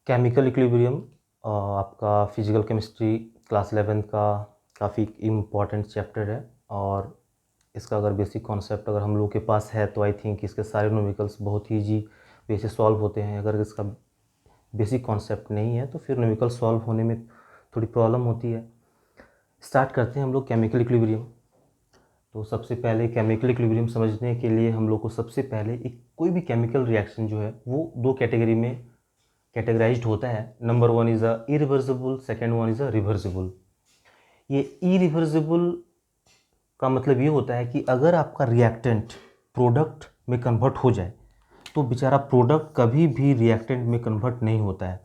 Chemical equilibrium आपका physical chemistry class 11 का काफ़ी इम्पॉर्टेंट चैप्टर है। और इसका अगर बेसिक कॉन्सेप्ट अगर हम लोग के पास है तो आई थिंक इसके सारे न्यूमेरिकल्स बहुत ही ईजी वे से सॉल्व होते हैं। अगर इसका बेसिक कॉन्सेप्ट नहीं है तो फिर न्यूमेरिकल सॉल्व होने में थोड़ी प्रॉब्लम होती है। स्टार्ट करते हैं हम लोग केमिकल इक्विलिब्रियम। तो सबसे पहले केमिकल इक्विलिब्रियम समझने के लिए हम लोग को सबसे पहले एक कोई भी केमिकल रिएक्शन जो है वो दो कैटेगरी में कैटेगराइज्ड होता है। Number one is a irreversible, second one is a reversible. ये इरिवर्सिबल का मतलब ये होता है कि अगर आपका रिएक्टेंट प्रोडक्ट में कन्वर्ट हो जाए तो बेचारा प्रोडक्ट कभी भी रिएक्टेंट में कन्वर्ट नहीं होता है।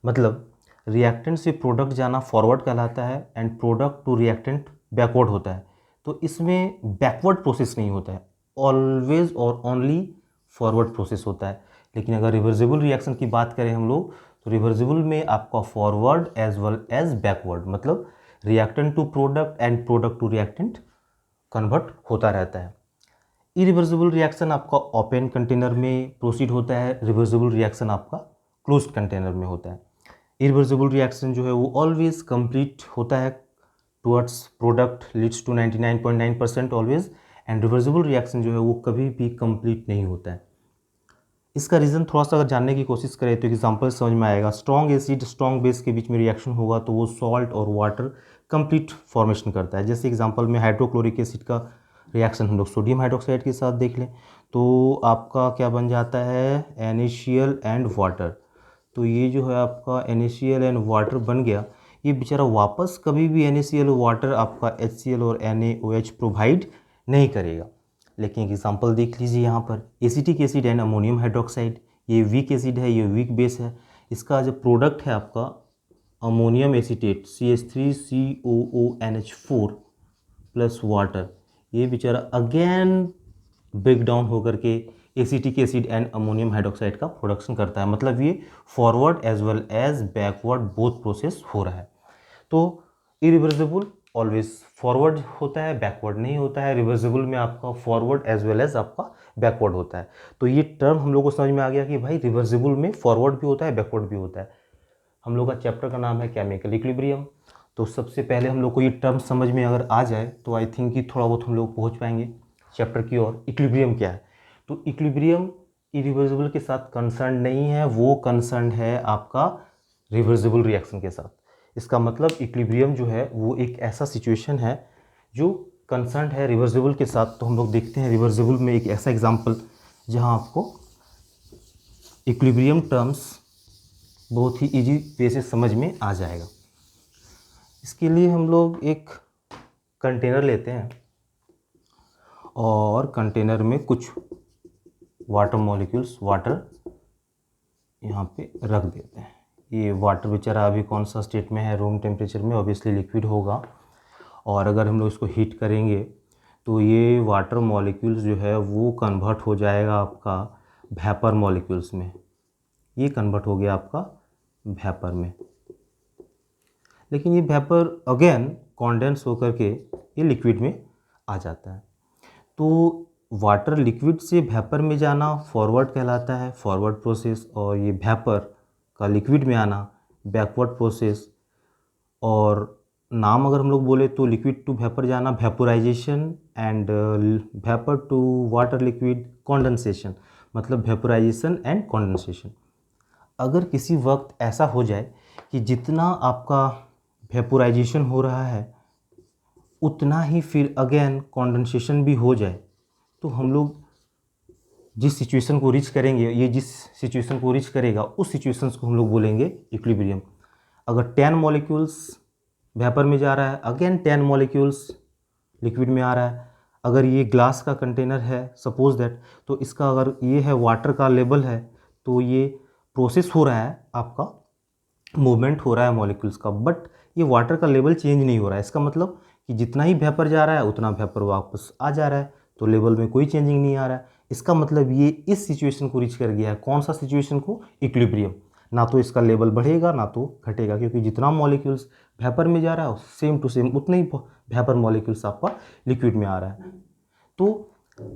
मतलब रिएक्टेंट से प्रोडक्ट जाना फॉरवर्ड कहलाता है and product to reactant backward होता है। तो इसमें बैकवर्ड प्रोसेस नहीं होता है, ऑलवेज और ओनली फॉरवर्ड प्रोसेस होता है। लेकिन अगर रिवर्सिबल रिएक्शन की बात करें हम लोग तो रिवर्सिबल में आपका forward as well as backward, मतलब reactant to product and product to reactant convert होता रहता है। इरिवर्सिबल रिएक्शन आपका ओपन कंटेनर में प्रोसीड होता है, रिवर्सिबल रिएक्शन आपका क्लोज्ड कंटेनर में होता है। इरिवर्सिबल रिएक्शन जो है वो ऑलवेज कंप्लीट होता है towards product leads to 99.9% always, and reversible reaction जो है वो कभी भी कंप्लीट नहीं होता है। इसका रीज़न थोड़ा सा अगर जानने की कोशिश करें तो एग्जांपल समझ में आएगा। स्ट्रॉन्ग एसिड स्ट्रॉन्ग बेस के बीच में रिएक्शन होगा तो वो सॉल्ट और वाटर कंप्लीट फॉर्मेशन करता है। जैसे एग्जांपल में हाइड्रोक्लोरिक एसिड का रिएक्शन हम लोग सोडियम हाइड्रोक्साइड के साथ देख लें तो आपका क्या बन जाता है, NaCl एंड वाटर। तो ये जो है आपका NaCl एंड वाटर बन गया। ये बेचारा वापस कभी भी NaCl वाटर आपका HCl और NaOH प्रोवाइड नहीं करेगा। लेकिन एक एग्जांपल देख लीजिए यहाँ पर acetic acid and ammonium hydroxide. ये वीक एसिड है, ये वीक बेस है। इसका जो प्रोडक्ट है आपका ammonium acetate CH3COONH4 plus water, ये बेचारा अगेन ब्रेक डाउन होकर के acetic acid and ammonium hydroxide का प्रोडक्शन करता है। मतलब ये forward as well as backward both process हो रहा है। तो इरिवर्सिबल ऑलवेज फॉरवर्ड होता है, बैकवर्ड नहीं होता है। रिवर्सिबल में आपका फॉरवर्ड एज वेल एज आपका बैकवर्ड होता है। तो ये टर्म हम लोग को समझ में आ गया कि भाई रिवर्सिबल में फॉरवर्ड भी होता है, बैकवर्ड भी होता है। हम लोग का चैप्टर का नाम है केमिकल इक्विलिब्रियम। तो सबसे पहले हम लोग को ये टर्म समझ में अगर आ जाए तो आई थिंक कि थोड़ा बहुत हम लोग पहुँच पाएंगे चैप्टर की ओर। इक्विलिब्रियम क्या है? तो इक्विलिब्रियम इरिवर्सिबल के साथ कंसर्न नहीं है, वो कंसर्न है आपका रिवर्सिबल रिएक्शन के साथ। इसका मतलब इक्विलिब्रियम जो है वो एक ऐसा सिचुएशन है जो कंसर्न है रिवर्सिबल के साथ। तो हम लोग देखते हैं रिवर्सिबल में एक ऐसा एग्जांपल जहां आपको इक्विलिब्रियम टर्म्स बहुत ही इजी वे से समझ में आ जाएगा। इसके लिए हम लोग एक कंटेनर लेते हैं और कंटेनर में कुछ वाटर मॉलिक्यूल्स वाटर यहाँ पे रख देते हैं। ये वाटर बेचारा अभी कौन सा स्टेट में है, रूम टेम्परेचर में, ऑब्वियसली लिक्विड होगा। और अगर हम लोग इसको हीट करेंगे तो ये वाटर मॉलिक्यूल्स जो है वो कन्वर्ट हो जाएगा आपका वेपर मॉलिक्यूल्स में। ये कन्वर्ट हो गया आपका वेपर में, लेकिन ये वेपर अगेन कॉन्डेंस होकर के ये लिक्विड में आ जाता है। तो वाटर लिक्विड से वेपर में जाना फॉरवर्ड कहलाता है, फॉरवर्ड प्रोसेस। और ये वेपर का लिक्विड में आना बैकवर्ड प्रोसेस। और नाम अगर हम लोग बोले तो लिक्विड टू वेपर जाना vaporisation and vapour to water liquid condensation, मतलब वेपोराइजेशन एंड कंडेंसेशन। अगर किसी वक्त ऐसा हो जाए कि जितना आपका वेपोराइजेशन हो रहा है उतना ही फिर अगेन कंडेंसेशन भी हो जाए तो हम लोग जिस सिचुएशन को रीच करेंगे, ये जिस सिचुएशन को रीच करेगा उस सिचुएशंस को हम लोग बोलेंगे इक्विलिब्रियम। अगर 10 मॉलिक्यूल्स वेपर में जा रहा है, अगेन 10 मॉलिक्यूल्स लिक्विड में आ रहा है। अगर ये ग्लास का कंटेनर है सपोज दैट, तो इसका अगर ये है वाटर का लेवल है तो ये प्रोसेस हो रहा है, आपका मूवमेंट हो रहा है मॉलिक्यूल्स का, बट ये वाटर का लेवल चेंज नहीं हो रहा है। इसका मतलब कि जितना ही वेपर जा रहा है उतना वेपर वापस आ जा रहा है, तो लेवल में कोई चेंजिंग नहीं आ रहा है। इसका मतलब ये इस सिचुएशन को रीच कर गया है। कौन सा सिचुएशन को? इक्विलिब्रियम। ना तो इसका लेवल बढ़ेगा ना तो घटेगा, क्योंकि जितना मॉलिक्यूल्स वेपर में जा रहा है सेम टू सेम उतने ही वेपर मॉलिक्यूल्स आपका लिक्विड में आ रहा है। तो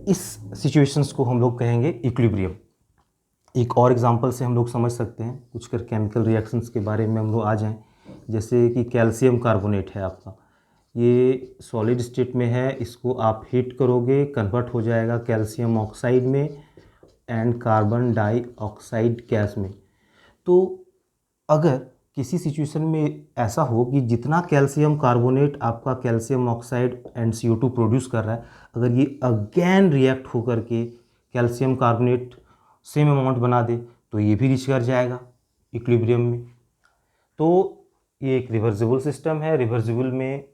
इस सिचुएशंस को हम लोग कहेंगे इक्विलिब्रियम। एक और एग्जांपल से हम लोग समझ सकते हैं कुछ कर केमिकल रिएक्शंस के बारे में हम लोग आ जाएं। जैसे कि कैल्शियम कार्बोनेट है आपका, ये सॉलिड स्टेट में है, इसको आप हीट करोगे कन्वर्ट हो जाएगा कैल्शियम ऑक्साइड में एंड कार्बन डाइऑक्साइड गैस में। तो अगर किसी सिचुएशन में ऐसा हो कि जितना कैल्शियम कार्बोनेट आपका calcium oxide and CO2 produce कर रहा है, अगर ये अगेन रिएक्ट होकर के कैल्शियम कार्बोनेट सेम अमाउंट बना दे तो ये भी रीच कर जाएगा इक्विलिब्रियम में। तो ये एक रिवर्सिबल सिस्टम है। रिवर्सिबल में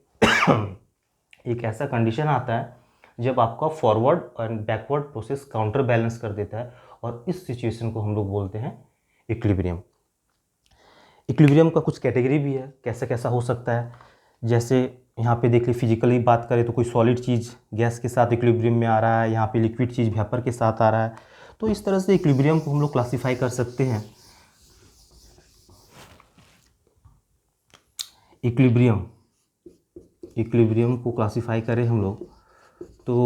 एक ऐसा कंडीशन आता है जब आपका फॉरवर्ड और बैकवर्ड प्रोसेस काउंटर बैलेंस कर देता है, और इस सिचुएशन को हम लोग बोलते हैं इक्विलिब्रियम। इक्विलिब्रियम का कुछ कैटेगरी भी है, कैसा कैसा हो सकता है। जैसे यहाँ पे देख ली, फिजिकली बात करें तो कोई सॉलिड चीज़ गैस के साथ इक्विलिब्रियम में आ रहा है, यहाँ पे लिक्विड चीज़ वेपर के साथ आ रहा है। तो इस तरह से इक्विलिब्रियम को हम लोग क्लासीफाई कर सकते हैं। इक्विलिब्रियम को क्लासीफाई करें हम लोग तो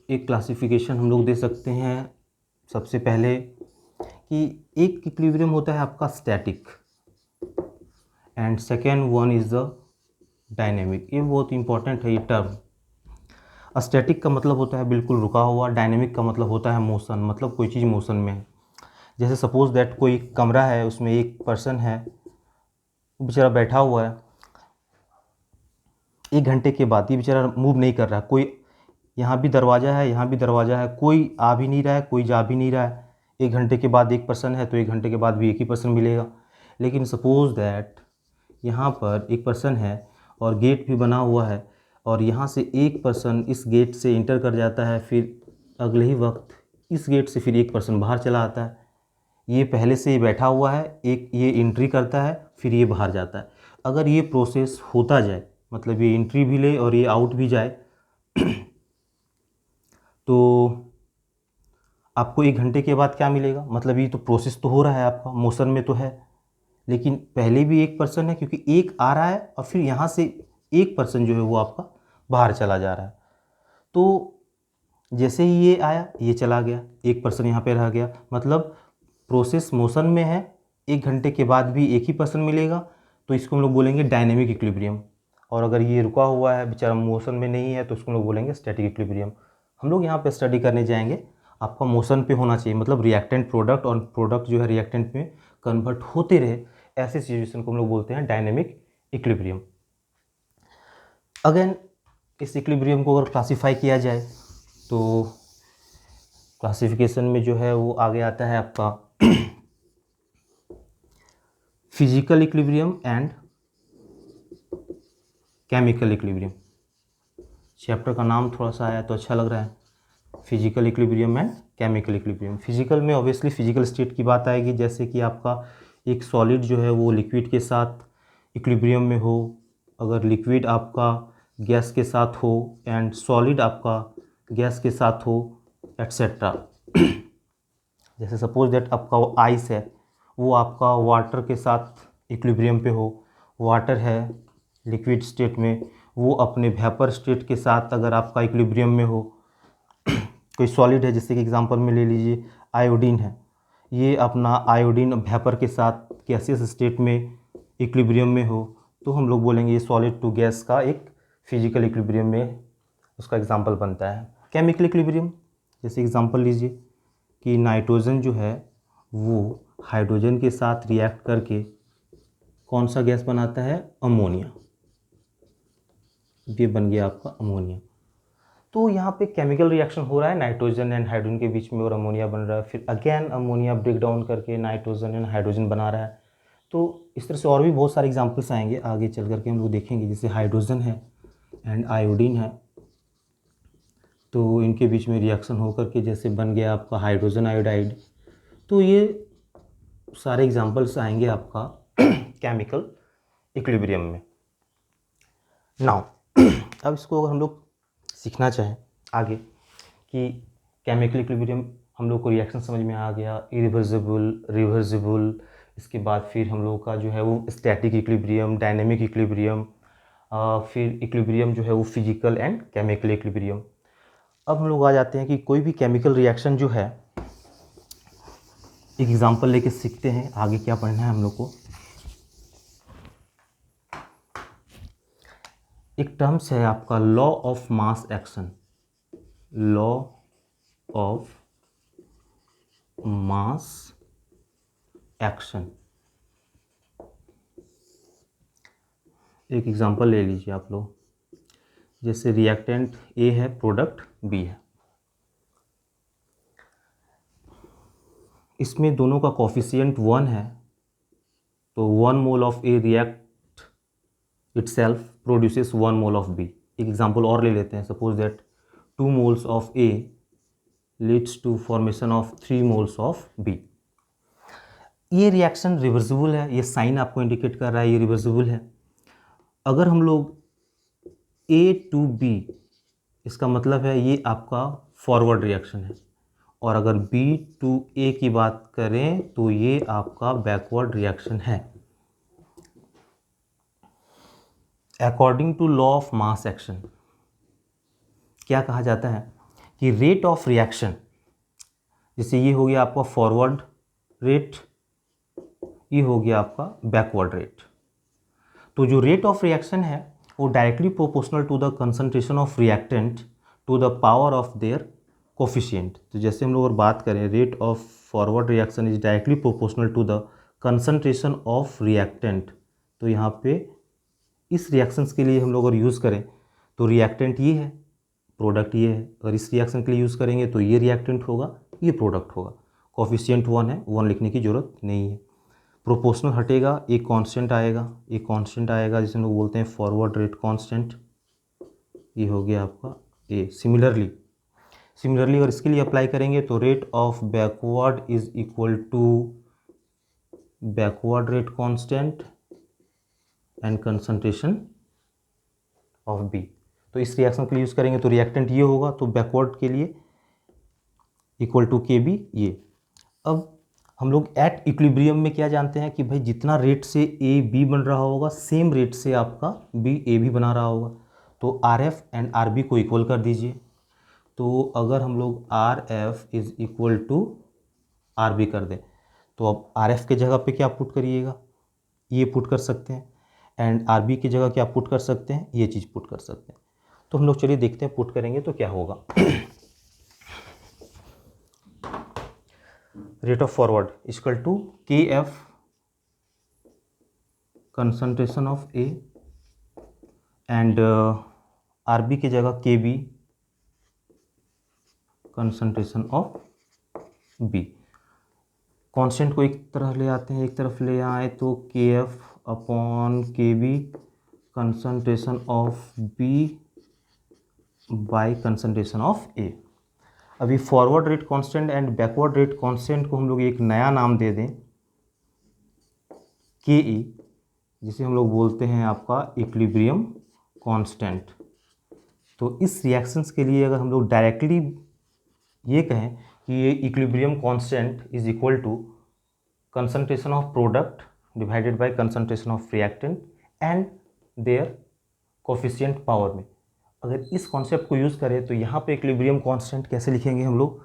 एक क्लासिफिकेशन हम लोग दे सकते हैं सबसे पहले कि एक इक्विलिब्रियम होता है आपका static and second one is the dynamic. ये बहुत इंपॉर्टेंट है ये टर्म। स्टैटिक का मतलब होता है बिल्कुल रुका हुआ, डायनेमिक का मतलब होता है मोशन, मतलब कोई चीज़ मोशन में है। जैसे सपोज दैट कोई कमरा है, उसमें एक पर्सन है, वो बेचारा बैठा हुआ है, 1 घंटे के बाद ये बेचारा मूव नहीं कर रहा, कोई यहाँ भी दरवाज़ा है, यहाँ भी दरवाज़ा है, कोई आ भी नहीं रहा है, कोई जा भी नहीं रहा है। 1 घंटे के बाद एक पर्सन है तो 1 घंटे के बाद भी एक ही पर्सन मिलेगा। लेकिन सपोज दैट यहाँ पर एक पर्सन है और गेट भी बना हुआ है, और यहाँ से एक पर्सन इस गेट से इंटर कर जाता है, फिर अगले ही वक्त इस गेट से फिर एक पर्सन बाहर चला आता है। ये पहले से ही बैठा हुआ है, एक ये एंट्री करता है, फिर ये बाहर जाता है। अगर ये प्रोसेस होता जाए, मतलब ये एंट्री भी ले और ये आउट भी जाए तो आपको 1 घंटे के बाद क्या मिलेगा? मतलब ये तो प्रोसेस तो हो रहा है, आपका मोशन में तो है, लेकिन पहले भी एक पर्सन है, क्योंकि एक आ रहा है और फिर यहाँ से एक पर्सन जो है वो आपका बाहर चला जा रहा है। तो जैसे ही ये आया, ये चला गया, एक पर्सन यहाँ पे रह गया, मतलब प्रोसेस मोशन में है, 1 घंटे के बाद भी एक ही पर्सन मिलेगा, तो इसको हम लोग बोलेंगे डायनेमिक इक्विलिब्रियम। और अगर ये रुका हुआ है, बेचारा मोशन में नहीं है, तो उसको हम लोग बोलेंगे स्टैटिक इक्विलिब्रियम। हम लोग यहाँ पे स्टडी करने जाएंगे, आपका मोशन पे होना चाहिए, मतलब रिएक्टेंट प्रोडक्ट और प्रोडक्ट जो है रिएक्टेंट में कन्वर्ट होते रहे, ऐसे सिचुएशन को हम लोग बोलते हैं डायनेमिक इक्विलिब्रियम। अगेन इस इक्विलिब्रियम को अगर क्लासीफाई किया जाए तो क्लासिफिकेशन में जो है वो आगे आता है आपका physical equilibrium and chemical equilibrium. Chapter का नाम थोड़ा सा आया तो अच्छा लग रहा है, physical equilibrium and chemical equilibrium. Physical में ऑब्वियसली फिजिकल स्टेट की बात आएगी, जैसे कि आपका एक सॉलिड जो है वो लिक्विड के साथ इक्विलिब्रियम में हो, अगर लिक्विड आपका गैस के साथ हो एंड सॉलिड आपका गैस के साथ हो एट्सेट्रा। जैसे सपोज दैट आपका वो आइस है, वो आपका वाटर के साथ इक्विलिब्रियम पे हो, वाटर है लिक्विड स्टेट में, वो अपने वेपर स्टेट के साथ अगर आपका इक्विलिब्रियम में हो। कोई सॉलिड है, जैसे कि एग्जांपल में ले लीजिए आयोडीन है, ये अपना आयोडीन वेपर के साथ गैसियस स्टेट में इक्विलिब्रियम में हो, तो हम लोग बोलेंगे ये सॉलिड टू गैस का एक फिजिकल इक्विलिब्रियम में उसका एग्जांपल बनता है। केमिकल इक्विलिब्रियम, जैसे एग्जांपल लीजिए कि नाइट्रोजन जो है वो हाइड्रोजन के साथ रिएक्ट करके कौन सा गैस बनाता है? अमोनिया। ये बन गया आपका अमोनिया। तो यहाँ पे केमिकल रिएक्शन हो रहा है नाइट्रोजन एंड हाइड्रोजन के बीच में और अमोनिया बन रहा है, फिर अगेन अमोनिया ब्रेक डाउन करके नाइट्रोजन एंड हाइड्रोजन बना रहा है। तो इस तरह से और भी बहुत सारे एग्जांपल्स आएंगे आगे चल करके, हम लोग देखेंगे। जैसे हाइड्रोजन है एंड आयोडीन है, तो इनके बीच में रिएक्शन होकर के जैसे बन गया आपका हाइड्रोजन आयोडाइड। तो ये सारे एग्जांपल्स आएंगे आपका केमिकल इक्विलिब्रियम में। नाउ अब इसको अगर हम लोग सीखना चाहें आगे कि केमिकल इक्विलिब्रियम, हम लोग को रिएक्शन समझ में आ गया, इरिवर्सिबल, रिवर्सिबल, इसके बाद फिर हम लोग का जो है वो स्टैटिक इक्विलिब्रियम, डायनेमिक इक्विलिब्रियम, फिर इक्विलिब्रियम जो है वो फिजिकल एंड केमिकल इक्विलिब्रियम। अब हम लोग आ जाते हैं कि कोई भी केमिकल रिएक्शन जो है एक एग्जांपल लेके सीखते हैं आगे क्या पढ़ना है हम लोग को। एक टर्म्स है आपका law of mass action, law of mass action. एक एग्जांपल ले लीजिए आप लोग, जैसे रिएक्टेंट ए है, प्रोडक्ट बी है, इसमें दोनों का कोफिशिएंट 1 है, तो 1 mole of A react itself produces 1 mole of B. एक एग्जांपल और ले लेते हैं, suppose that 2 moles of A leads to formation of 3 moles of B. ये रिएक्शन रिवर्सिबल है, ये साइन आपको इंडिकेट कर रहा है ये रिवर्सिबल है। अगर हम लोग ए टू बी, इसका मतलब है ये आपका फॉरवर्ड रिएक्शन है, और अगर बी टू ए की बात करें तो ये आपका बैकवर्ड रिएक्शन है। According to law of mass action क्या कहा जाता है कि रेट ऑफ रिएक्शन, जैसे ये हो गया आपका फॉरवर्ड रेट, ये हो गया आपका बैकवर्ड रेट, तो जो रेट ऑफ रिएक्शन है वो directly proportional to the concentration of reactant to the power of their coefficient. तो जैसे हम लोग अगर बात करें, rate of forward reaction is directly proportional to the concentration of reactant. तो यहाँ पे इस रिएक्शंस के लिए हम लोग अगर यूज़ करें तो रिएक्टेंट ये है, प्रोडक्ट ये है, अगर इस रिएक्शन के लिए यूज़ करेंगे तो ये रिएक्टेंट होगा, ये प्रोडक्ट होगा। कोफिशिएंट 1 है, 1 लिखने की ज़रूरत नहीं है। प्रोपोर्शनल हटेगा, एक कांस्टेंट आएगा, एक कांस्टेंट आएगा जिसे हम लोग बोलते हैं फॉरवर्ड रेट कांस्टेंट, ये हो गया आपका ए। सिमिलरली अगर इसके लिए अप्लाई करेंगे तो rate of backward is equal to backward rate constant and concentration of B. तो इस रिएक्शन के लिए यूज़ करेंगे तो रिएक्टेंट ये होगा, तो बैकवर्ड के लिए इक्वल टू के बी ये। अब हम लोग एट इक्विलिब्रियम में क्या जानते हैं कि भाई जितना रेट से ए बी बन रहा होगा सेम रेट से आपका बी ए भी बना रहा होगा, तो R F and are B को इक्वल कर दीजिए। तो अगर हम लोग R F is equal to R B कर दें तो अब आर एफ के जगह पे क्या पुट करिएगा, ये पुट कर सकते हैं, एंड आर बी की जगह क्या पुट कर सकते हैं, ये चीज़ पुट कर सकते हैं। तो हम लोग चलिए देखते हैं पुट करेंगे तो क्या होगा। Rate of forward equal to K F concentration of A and are B की जगह K B concentration of B. Constant को एक तरफ ले आते हैं, एक तरफ ले आए तो K F upon K B concentration of B by concentration of A. अभी forward rate constant and backward rate constant को हम लोग एक नया नाम दे दें के ई, जिसे हम लोग बोलते हैं आपका इक्विलिब्रियम कांस्टेंट। तो इस रिएक्शंस के लिए अगर हम लोग डायरेक्टली ये कहें कि ये equilibrium constant is equal to concentration of product divided by concentration of reactant and their coefficient power में, अगर इस कॉन्सेप्ट को यूज़ करें तो यहाँ पे इक्विलिब्रियम कांस्टेंट कैसे लिखेंगे हम लोग,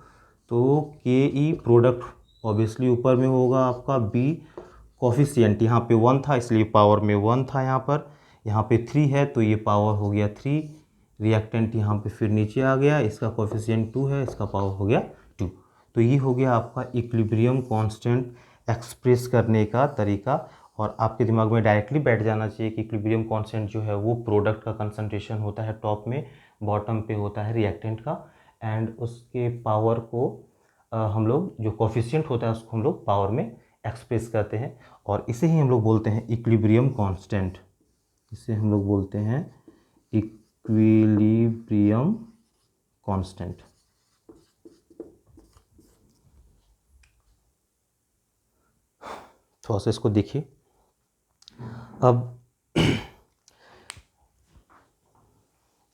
तो के ई प्रोडक्ट ऑब्वियसली ऊपर में होगा आपका बी कोफिशिएंट, यहाँ पे 1 था इसलिए पावर में 1 था, यहाँ पे 3 है तो ये पावर हो गया 3, रिएक्टेंट यहाँ पे फिर नीचे आ गया, इसका कोफिशिएंट 2 है, इसका पावर हो गया 2। तो ये हो गया आपका इक्विलिब्रियम कांस्टेंट एक्सप्रेस करने का तरीका। और आपके दिमाग में डायरेक्टली बैठ जाना चाहिए कि इक्विलिब्रियम कांस्टेंट जो है वो प्रोडक्ट का कंसंट्रेशन होता है टॉप में, बॉटम पे होता है रिएक्टेंट का, एंड उसके पावर को हम लोग जो कोफिशिएंट होता है उसको हम लोग पावर में एक्सप्रेस करते हैं, और इसे ही हम लोग बोलते हैं इक्विलिब्रियम कांस्टेंट। इसे हम लोग बोलते हैं इक्विलिब्रियम कांस्टेंट। थोड़ा सा इसको देखिए। अब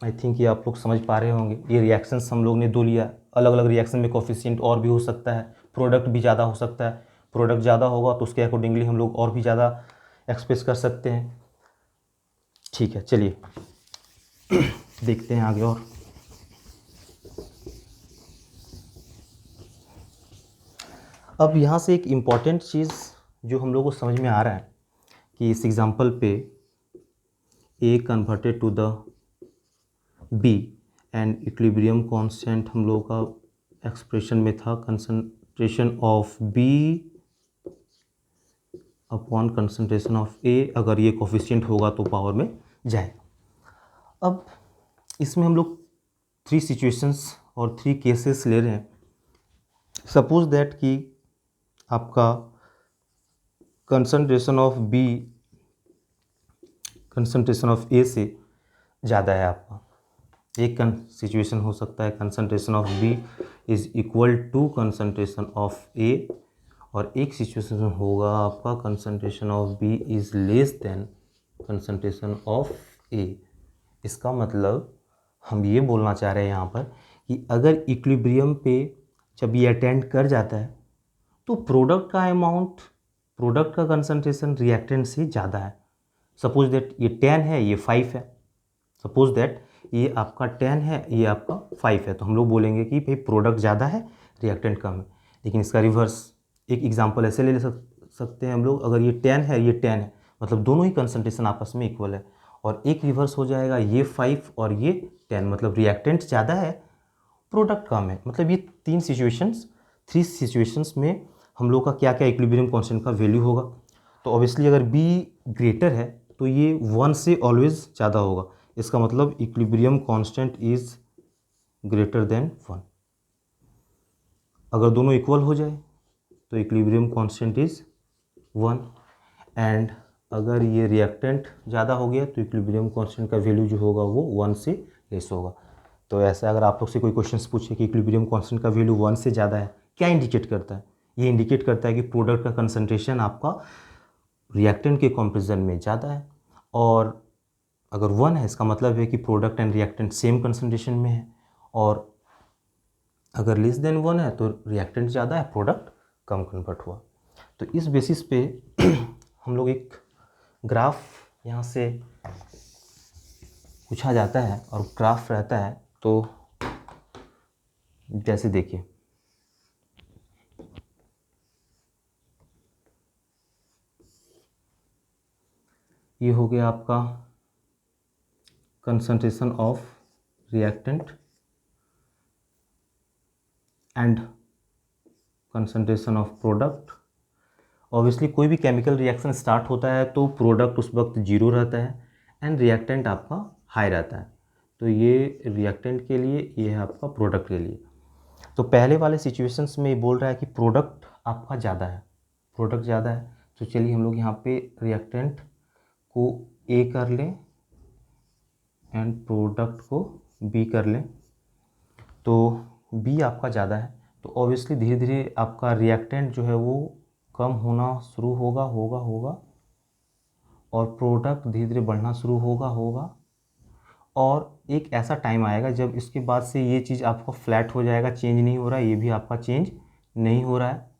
आई थिंक ये आप लोग समझ पा रहे होंगे, ये रिएक्शंस हम लोग ने दो लिया, अलग अलग रिएक्शन में कोफिशिएंट और भी हो सकता है, प्रोडक्ट भी ज़्यादा हो सकता है, प्रोडक्ट ज़्यादा होगा तो उसके अकॉर्डिंगली हम लोग और भी ज़्यादा एक्सप्रेस कर सकते हैं। ठीक है, चलिए देखते हैं आगे। और अब यहाँ से एक इम्पॉर्टेंट चीज़ जो हम लोग को समझ में आ रहा है कि इस एग्जांपल पे A converted to the B and equilibrium constant हम लोग का एक्सप्रेशन में था concentration of B upon concentration of A, अगर ये कोफिशिएंट होगा तो पावर में जाएगा। अब इसमें हम लोग 3 सिचुएशंस और 3 केसेस ले रहे हैं। सपोज दैट कि आपका concentration of B concentration of A से ज़्यादा है आपका। एक सिचुएशन हो सकता है concentration of B is equal to concentration of A, और एक सिचुएशन होगा आपका concentration of B is less than concentration of A। इसका मतलब हम ये बोलना चाह रहे हैं यहाँ पर कि अगर इक्विलिब्रियम पे जब ये अटेंड कर जाता है तो प्रोडक्ट का अमाउंट, प्रोडक्ट का कंसंट्रेशन रिएक्टेंट से ज़्यादा है। सपोज दैट ये 10 है, ये 5 है। सपोज दैट ये आपका 10 है, ये आपका 5 है, तो हम लोग बोलेंगे कि भाई प्रोडक्ट ज़्यादा है, रिएक्टेंट कम है। लेकिन इसका रिवर्स एक एग्जांपल ऐसे ले सकते हैं हम लोग, अगर ये 10 है, ये 10 है, मतलब दोनों ही कंसंट्रेशन आपस में इक्वल है, और एक रिवर्स हो जाएगा, ये 5 और ये 10, मतलब रिएक्टेंट ज़्यादा है, प्रोडक्ट कम है। मतलब ये 3 सिचुएशंस में हम लोग का क्या क्या इक्विलिब्रियम कांस्टेंट का वैल्यू होगा। तो ऑब्वियसली अगर B ग्रेटर है तो ये 1 से ऑलवेज ज़्यादा होगा। इसका मतलब equilibrium constant is greater than 1। अगर दोनों इक्वल हो जाए तो इक्विलिब्रियम कांस्टेंट इज़ 1, एंड अगर ये रिएक्टेंट ज़्यादा हो गया तो इक्विलिब्रियम कांस्टेंट का वैल्यू जो होगा वो 1 से लेस होगा। तो ऐसा अगर आप लोग से कोई क्वेश्चन पूछे कि इक्विलिब्रियम कांस्टेंट का वैल्यू 1 से ज़्यादा है, क्या इंडिकेट करता है? ये इंडिकेट करता है कि प्रोडक्ट का कंसंट्रेशन आपका रिएक्टेंट के कंपैरिजन में ज़्यादा है, और अगर 1 है इसका मतलब है कि product and reactant same concentration में है, और अगर लेस देन 1 है तो रिएक्टेंट ज़्यादा है, प्रोडक्ट कम कन्वर्ट हुआ। तो इस बेसिस पे हम लोग एक ग्राफ यहाँ से पूछा जाता है और ग्राफ रहता है, तो जैसे देखिए ये हो गया आपका concentration of reactant and concentration of product. Obviously कोई भी केमिकल रिएक्शन स्टार्ट होता है तो प्रोडक्ट उस वक्त 0 रहता है एंड रिएक्टेंट आपका हाई रहता है। तो ये रिएक्टेंट के लिए, ये है आपका प्रोडक्ट के लिए। तो पहले वाले सिचुएशंस में ये बोल रहा है कि प्रोडक्ट आपका ज़्यादा है, प्रोडक्ट ज़्यादा है। तो चलिए हम लोग यहाँ पे रिएक्टेंट को A कर लें एंड प्रोडक्ट को B कर लें। तो B आपका ज़्यादा है तो ऑब्वियसली धीरे धीरे आपका रिएक्टेंट जो है वो कम होना शुरू होगा, और प्रोडक्ट धीरे धीरे बढ़ना शुरू होगा, और एक ऐसा टाइम आएगा जब इसके बाद से ये चीज़ आपका फ्लैट हो जाएगा, चेंज नहीं हो रहा है, ये भी आपका चेंज नहीं हो रहा है।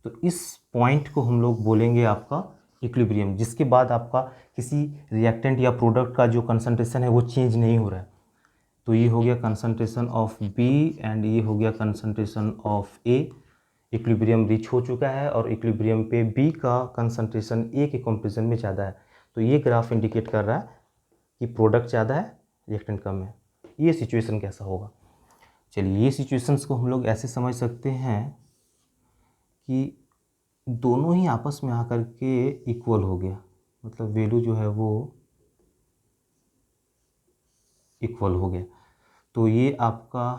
तो इस पॉइंट को हम लोग बोलेंगे आपका इक्विलिब्रियम, जिसके बाद आपका किसी रिएक्टेंट या प्रोडक्ट का जो कंसंट्रेशन है वो चेंज नहीं हो रहा है। तो ये हो गया कंसंट्रेशन ऑफ B एंड ये हो गया concentration of A। Equilibrium reach हो चुका है और इक्विलिब्रियम पे B का कंसंट्रेशन A के कंपैरिजन में ज़्यादा है। तो ये ग्राफ इंडिकेट कर रहा है कि प्रोडक्ट ज़्यादा है, रिएक्टेंट कम है। ये सिचुएशन कैसा होगा? चलिए ये सिचुएशंस को हम लोग ऐसे समझ सकते हैं कि दोनों ही आपस में आकर के इक्वल हो गया, मतलब वैल्यू जो है वो इक्वल हो गया। तो ये आपका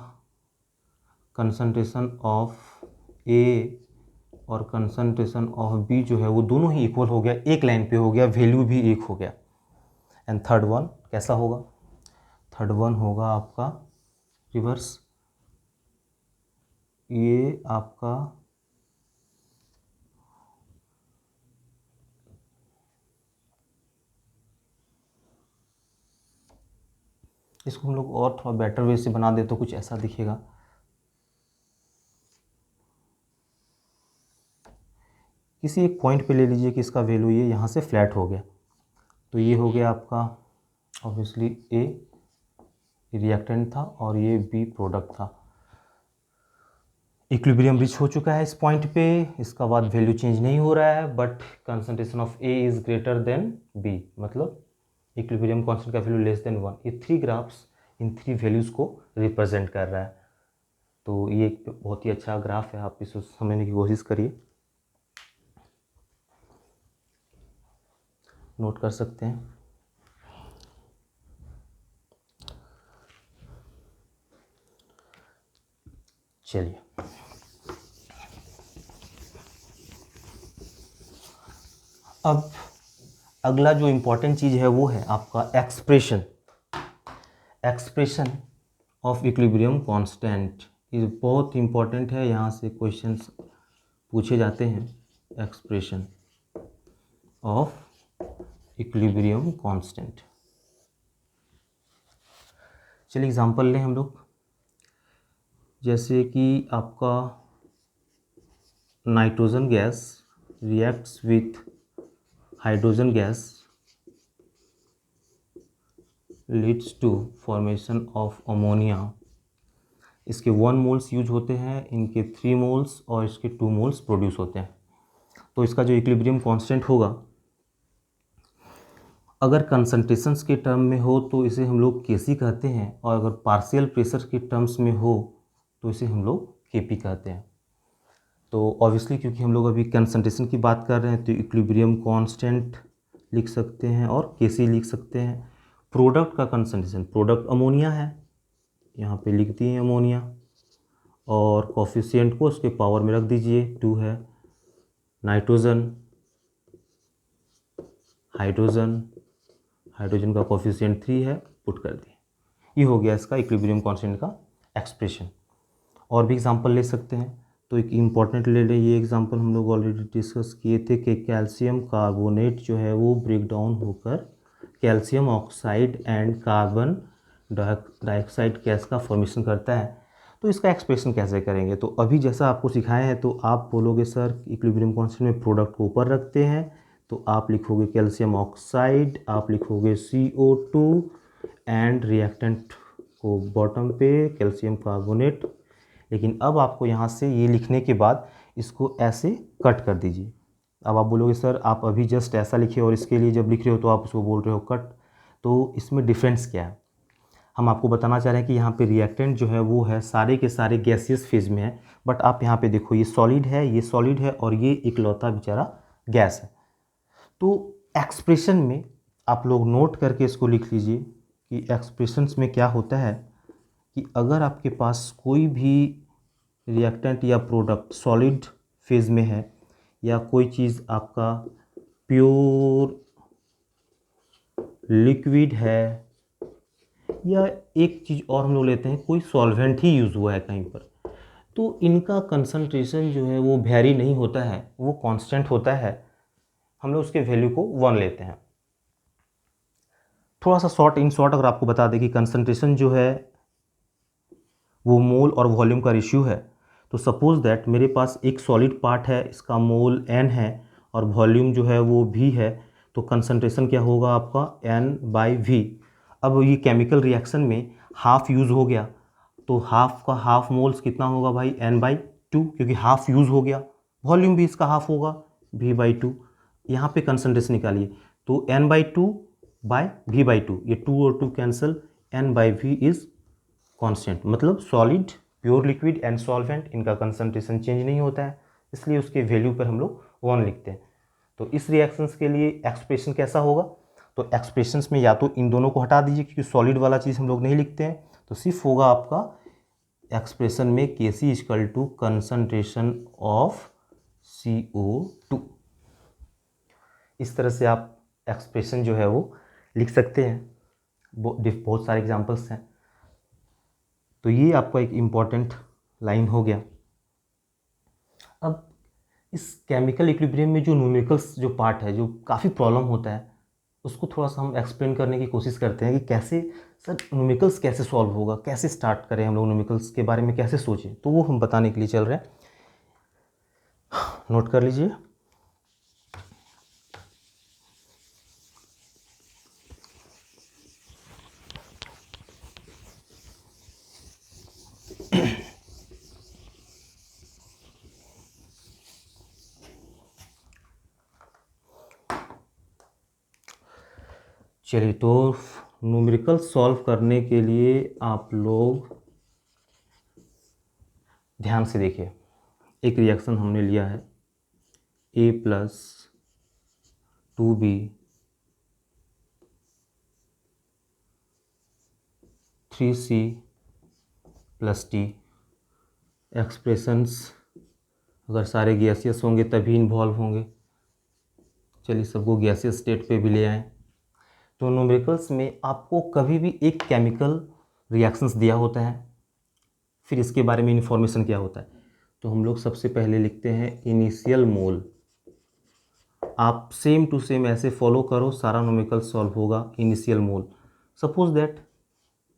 कंसंट्रेशन ऑफ A और कंसंट्रेशन ऑफ B जो है वो दोनों ही इक्वल हो गया, एक लाइन पे हो गया, वैल्यू भी एक हो गया। एंड थर्ड वन कैसा होगा? थर्ड वन होगा आपका रिवर्स। ये आपका इसको हम लोग और थोड़ा बेटर वे से बना दे तो कुछ ऐसा दिखेगा। किसी एक पॉइंट पे ले लीजिए कि इसका वैल्यू ये यहाँ से फ्लैट हो गया, तो ये हो गया आपका ऑब्वियसली A रिएक्टेंट था और ये B प्रोडक्ट था। इक्विलिब्रियम रीच हो चुका है इस पॉइंट पे, इसका बाद वैल्यू चेंज नहीं हो रहा है, but concentration of A is greater than B, मतलब इक्विलिब्रियम कांस्टेंट का वैल्यू लेस देन 1। ये 3 ग्राफ्स इन 3 वैल्यूज़ को रिप्रेजेंट कर रहा है। तो ये एक बहुत ही अच्छा ग्राफ है, आप इसको समझने की कोशिश करिए, नोट कर सकते हैं। चलिए अब अगला जो इम्पोर्टेंट चीज़ है वो है आपका एक्सप्रेशन ऑफ इक्विलिब्रियम कांस्टेंट। ये बहुत इम्पोर्टेंट है, यहाँ से क्वेश्चंस पूछे जाते हैं। एक्सप्रेशन ऑफ इक्विलिब्रियम कांस्टेंट, चलिए एग्जांपल लें हम लोग। जैसे कि आपका nitrogen gas reacts with hydrogen gas leads to formation of ammonia. इसके 1 मोल्स यूज होते हैं, इनके 3 मोल्स और इसके 2 मोल्स प्रोड्यूस होते हैं। तो इसका जो इक्विलिब्रियम कांस्टेंट होगा, अगर कंसंट्रेशंस के टर्म में हो तो इसे हम लोग केसी कहते हैं, और अगर पार्शियल प्रेशर के टर्म्स में हो तो इसे हम लोग केपी कहते हैं। तो ऑब्वियसली क्योंकि हम लोग अभी कंसंट्रेशन की बात कर रहे हैं तो इक्विलिब्रियम कांस्टेंट लिख सकते हैं और केसी लिख सकते हैं। प्रोडक्ट का कंसंट्रेशन, प्रोडक्ट अमोनिया है, यहाँ पे लिख दिए अमोनिया, और कोफिशिएंट को उसके पावर में रख दीजिए, 2 है। नाइट्रोजन, हाइड्रोजन का कोफिशिएंट 3 है, पुट कर दिए। ये हो गया इसका इक्विलिब्रियम कांस्टेंट का एक्सप्रेशन। और भी एग्जांपल ले सकते हैं, तो एक इम्पॉर्टेंट ले लें, ये एग्जांपल हम लोग ऑलरेडी डिस्कस किए थे कि कैल्शियम कार्बोनेट जो है वो ब्रेक डाउन होकर calcium oxide and carbon dioxide gas का फॉर्मेशन करता है। तो इसका एक्सप्रेशन कैसे करेंगे, तो अभी जैसा आपको सिखाए हैं, तो आप बोलोगे सर इक्विलिब्रियम कांस्टेंट में प्रोडक्ट को ऊपर रखते हैं, तो आप लिखोगे कैल्शियम ऑक्साइड, आप लिखोगे CO2 एंड रिएक्टेंट को बॉटम पे कैल्शियम कार्बोनेट। लेकिन अब आपको यहाँ से ये लिखने के बाद इसको ऐसे कट कर दीजिए। अब आप बोलोगे सर आप अभी जस्ट ऐसा लिखे और इसके लिए जब लिख रहे हो तो आप उसको बोल रहे हो कट, तो इसमें डिफरेंस क्या है? हम आपको बताना चाह रहे हैं कि यहाँ पे रिएक्टेंट जो है वो है सारे के सारे गैसियस फेज में है, बट आप यहाँ पे देखो ये सॉलिड है, ये सॉलिड है, और ये इकलौता बेचारा गैस है। तो एक्सप्रेशन में आप लोग नोट करके इसको लिख लीजिए कि एक्सप्रेशंस में क्या होता है कि अगर आपके पास कोई भी रिएक्टेंट या प्रोडक्ट सॉलिड फेज में है, या कोई चीज़ आपका प्योर लिक्विड है, या एक चीज़ और हम लोग लेते हैं कोई सॉल्वेंट ही यूज़ हुआ है कहीं पर, तो इनका कंसंट्रेशन जो है वो वेरी नहीं होता है, वो कांस्टेंट होता है। हम लोग उसके वैल्यू को 1 लेते हैं। थोड़ा सा शॉर्ट अगर आपको बता दें कि कंसंट्रेशन जो है वो मोल और वॉल्यूम का रेशियो है, तो सपोज दैट मेरे पास एक सॉलिड पार्ट है, इसका मोल n है और वॉल्यूम जो है वो v है, तो कंसंट्रेशन क्या होगा आपका n/v। अब ये केमिकल रिएक्शन में हाफ यूज़ हो गया, तो हाफ का हाफ मोल्स कितना होगा भाई n/2, क्योंकि हाफ यूज़ हो गया, वॉल्यूम भी इसका हाफ होगा v/2। यहाँ पे कंसंट्रेशन निकालिए, तो n/2/v/2, ये 2 और 2 कैंसिल, n/v इज़ कांस्टेंट, मतलब solid, pure liquid and solvent, इनका कंसंट्रेशन चेंज नहीं होता है, इसलिए उसके वैल्यू पर हम लोग 1 लिखते हैं। तो इस रिएक्शंस के लिए एक्सप्रेशन कैसा होगा, तो एक्सप्रेशंस में या तो इन दोनों को हटा दीजिए क्योंकि सॉलिड वाला चीज़ हम लोग नहीं लिखते हैं, तो सिर्फ होगा आपका एक्सप्रेशन में Kc equal to concentration of CO2। इस तरह से आप एक्सप्रेशन जो है वो लिख सकते हैं। बहुत सारे एग्जाम्पल्स हैं। तो ये आपका एक इम्पॉर्टेंट लाइन हो गया। अब इस केमिकल इक्विलिब्रियम में जो न्यूमेरिकल्स जो पार्ट है, जो काफ़ी प्रॉब्लम होता है, उसको थोड़ा सा हम एक्सप्लेन करने की कोशिश करते हैं कि कैसे सर न्यूमेरिकल्स कैसे सॉल्व होगा, कैसे स्टार्ट करें हम लोग, न्यूमेरिकल्स के बारे में कैसे सोचें, तो वो हम बताने के लिए चल रहे हैं। नोट कर लीजिए। चलिए, तो न्यूमेरिकल सॉल्व करने के लिए आप लोग ध्यान से देखिए। एक रिएक्शन हमने लिया है A + 2B + 3C + T। Expressions अगर सारे गैसियस होंगे तभी इन्वॉल्व होंगे। चलिए, सबको गैसियस स्टेट पे भी ले आएँ। तो न्यूमेरिकल्स में आपको कभी भी एक केमिकल रिएक्शंस दिया होता है, फिर इसके बारे में इंफॉर्मेशन क्या होता है। तो हम लोग सबसे पहले लिखते हैं इनिशियल मोल। आप सेम टू सेम ऐसे फॉलो करो, सारा न्यूमेरिकल सॉल्व होगा। इनिशियल मोल, सपोज दैट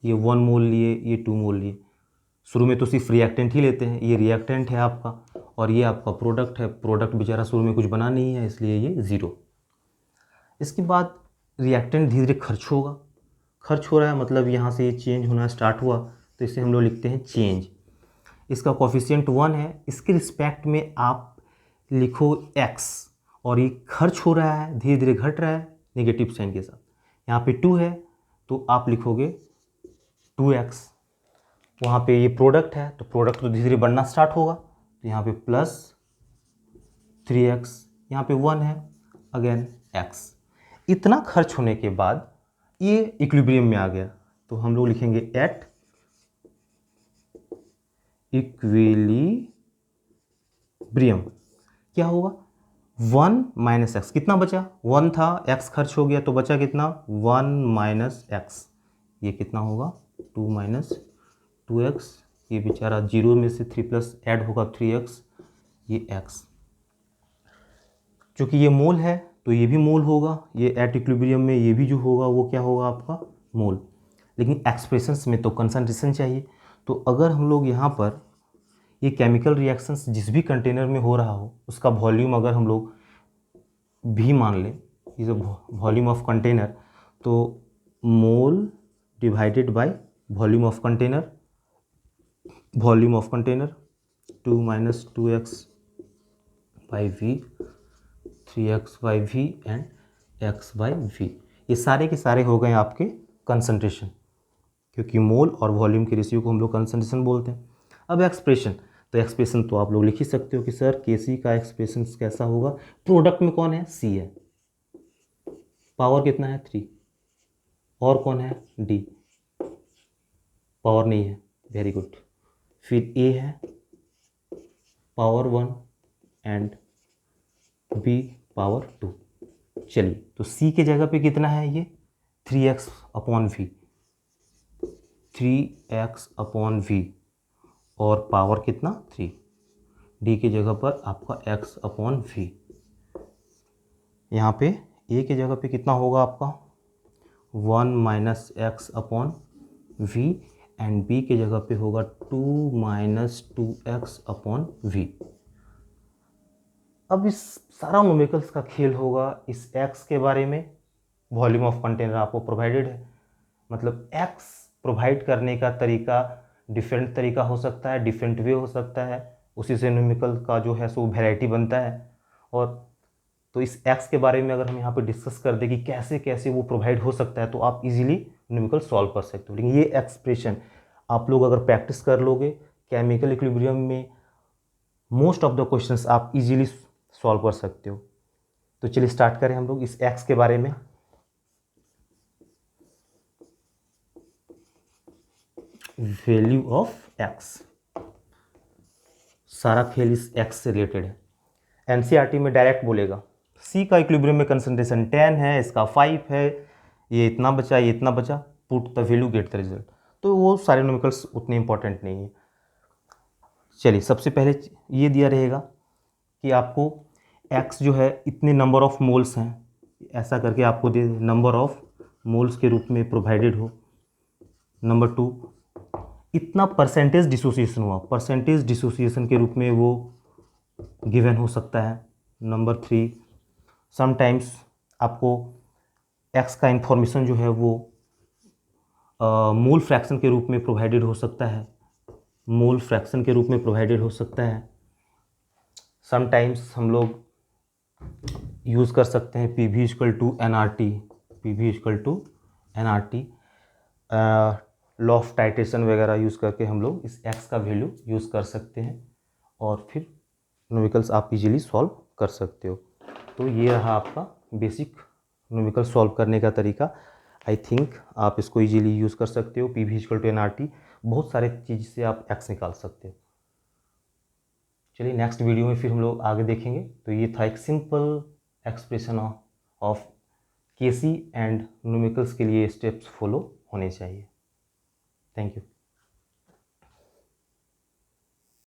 ये 1 मोल लिए, ये 2 मोल लिए। शुरू में तो सिर्फ रिएक्टेंट ही लेते हैं। ये रिएक्टेंट है आपका और ये आपका प्रोडक्ट है। प्रोडक्ट बेचारा शुरू में कुछ बना नहीं है, इसलिए ये 0। इसके बाद रिएक्टेंट धीरे धीरे खर्च होगा। खर्च हो रहा है मतलब यहाँ से ये चेंज होना स्टार्ट हुआ, तो इसे हम लोग लिखते हैं चेंज। इसका कोफिशिएंट 1 है। इसके रिस्पेक्ट में आप लिखो x, और ये खर्च हो रहा है, धीरे धीरे घट रहा है नेगेटिव साइन के साथ। यहाँ पे 2 है तो आप लिखोगे 2x। वहाँ पे ये प्रोडक्ट है तो प्रोडक्ट तो धीरे धीरे बढ़ना स्टार्ट होगा, तो यहाँ पे +3x। यहाँ पे 1 है, अगेन x। इतना खर्च होने के बाद ये इक्विलिब्रियम में आ गया, तो हम लोग लिखेंगे एट इक्विलिब्रियम। क्या होगा 1 - x। कितना बचा, 1 था, x खर्च हो गया तो बचा कितना 1 - x। ये कितना होगा 2 - 2x। ये बेचारा 0 में से 3 प्लस ऐड होगा 3x, ये x। चूँकि ये मोल है तो ये भी मोल होगा। ये एट इक्विलिब्रियम में ये भी जो होगा वो क्या होगा आपका मोल। लेकिन एक्सप्रेशंस में तो कंसंट्रेशन चाहिए। तो अगर हम लोग यहाँ पर ये केमिकल रिएक्शंस जिस भी कंटेनर में हो रहा हो उसका वॉल्यूम अगर हम लोग भी मान लें, इज वॉल्यूम ऑफ कंटेनर, तो मोल divided by volume of container. Volume of container 2 - 2x by v, 3x by v and x by v। ये सारे के सारे हो गए आपके कंसंट्रेशन, क्योंकि मोल और वॉल्यूम के रेशियो को हम लोग कंसंट्रेशन बोलते हैं। अब एक्सप्रेशन, तो एक्सप्रेशन तो आप लोग लिख ही सकते हो कि सर Kc का एक्सप्रेशन कैसा होगा। प्रोडक्ट में कौन है, C है, पावर कितना है 3, और कौन है D, पावर नहीं है, वेरी गुड। फिर A है पावर 1 एंड B पावर 2। चलिए, तो C के जगह पे कितना है ये 3x/v, 3x/v, और पावर कितना 3। D की जगह पर आपका x/v। यहाँ पे A की जगह पे कितना होगा आपका 1 - x/v, एंड B की जगह पे होगा 2 - 2x/v। अब इस सारा न्यूमेरिकल्स का खेल होगा इस x के बारे में। वॉल्यूम ऑफ कंटेनर आपको प्रोवाइडेड है, मतलब x प्रोवाइड करने का तरीका डिफरेंट तरीका हो सकता है, डिफरेंट वे हो सकता है। उसी से न्यूमेरिकल का जो है सो वैरायटी बनता है। और तो इस x के बारे में अगर हम यहाँ पे डिस्कस कर दें कि कैसे कैसे वो प्रोवाइड हो सकता है, तो आप इजीली न्यूमेरिकल सॉल्व कर सकते हो। लेकिन ये एक्सप्रेशन आप लोग अगर प्रैक्टिस कर लोगे केमिकल इक्विलिब्रियम में, मोस्ट ऑफ द क्वेश्चंस आप इजीली सॉल्व कर सकते हो। तो चलिए स्टार्ट करें हम लोग इस x के बारे में। वैल्यू ऑफ x, सारा खेल इस x से रिलेटेड है। एनसीईआरटी में डायरेक्ट बोलेगा C का इक्विलिब्रियम में कंसंट्रेशन 10 है, इसका 5 है, ये इतना बचा, ये इतना बचा, put the value get the result. तो वो सारे न्यूमेरिकल्स उतने इंपॉर्टेंट नहीं है। चलिए, सबसे पहले ये दिया रहेगा कि आपको x जो है इतने नंबर ऑफ मोल्स हैं, ऐसा करके आपको दे नंबर ऑफ मोल्स के रूप में प्रोवाइडेड हो। नंबर 2, इतना परसेंटेज डिसोसिएशन हुआ, परसेंटेज डिसोसिएशन के रूप में वो गिवन हो सकता है। नंबर 3, समटाइम्स आपको x का इंफॉर्मेशन जो है वो मोल फ्रैक्शन के रूप में प्रोवाइडेड हो सकता है, मोल फ्रैक्शन के रूप में प्रोवाइडेड हो सकता है। समटाइम्स हम लोग यूज़ कर सकते हैं PV = nRT, P V equal to N R T, law of titration वगैरह यूज़ करके हम लोग इस एक्स का वैल्यू यूज़ कर सकते हैं और फिर न्यूमेरिकल्स आप इजीली सॉल्व कर सकते हो। तो ये रहा आपका बेसिक न्यूमेरिकल सॉल्व करने का तरीका। आई थिंक आप इसको इजीली यूज़ कर सकते हो। P V equal to N R T, बहुत सारे चीज़ से आप एक्स निकाल सकते हो। चलिए नेक्स्ट वीडियो में फिर हम लोग आगे देखेंगे। तो ये था एक simple expression of KC and numericals के लिए स्टेप्स फॉलो होने चाहिए। Thank you.